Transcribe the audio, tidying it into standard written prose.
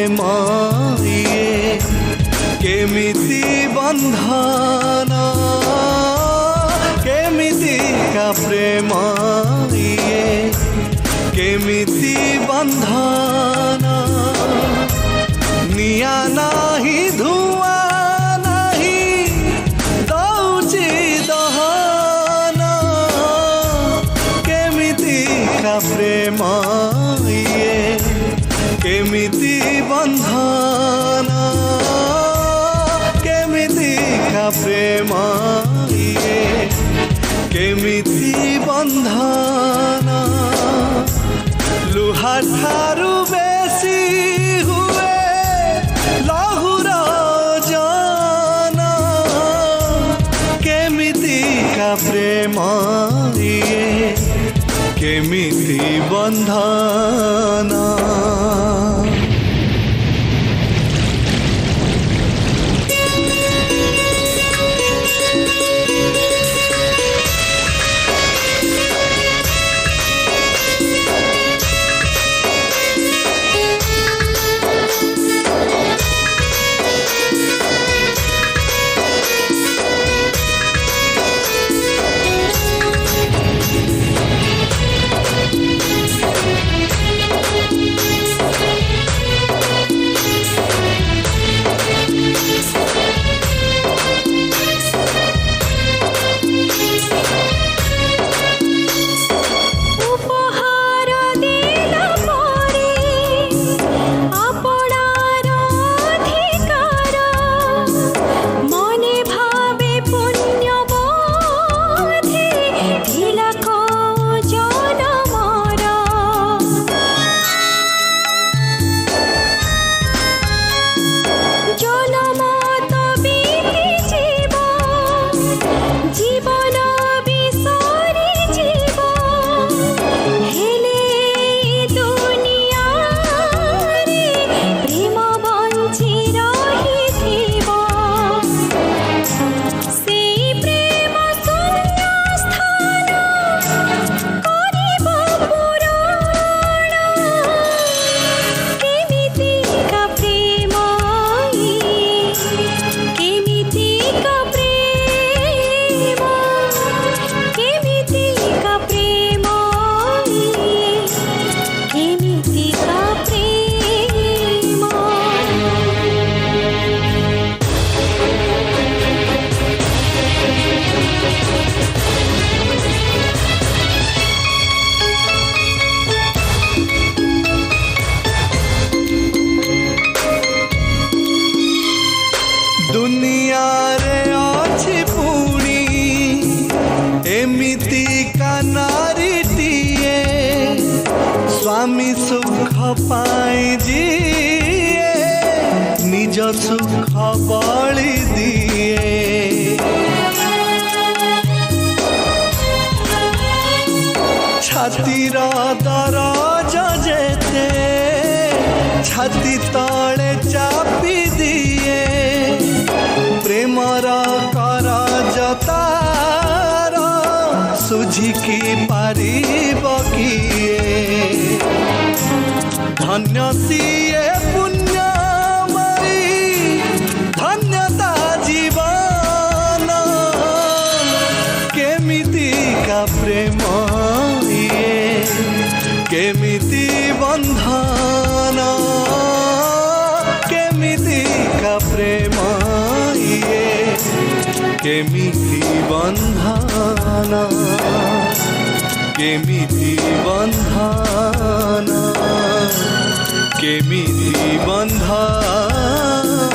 प्रेम ये केमिति बंधन केमितिका प्रेम ये केमिति बंधन निया नाही धुआ नाही दौची दहन केमितिका प्रेम ये केमिति बंधन केमितिका प्रेम ये केमिति बंधन लुहा ठारू बेसी हुए लहुर जन केमितिका प्रेम ये केमिति बंधन दुनिया रे अछि पुणी एमितिका नारीटिए स्वामी सुख पाई जिए निज सुख बळी दिए छातीर दरज जेते छाती तले चापी दिए प्रेमर करज तार सुझिकी पारिब किए धन्य सिए पुण्यमयी धन्यता जीवन केमितिका प्रेम ये केमिति बंधन केमितिका प्रेम ये केमिति बंधन केमिति बंधन केमिति बंधन।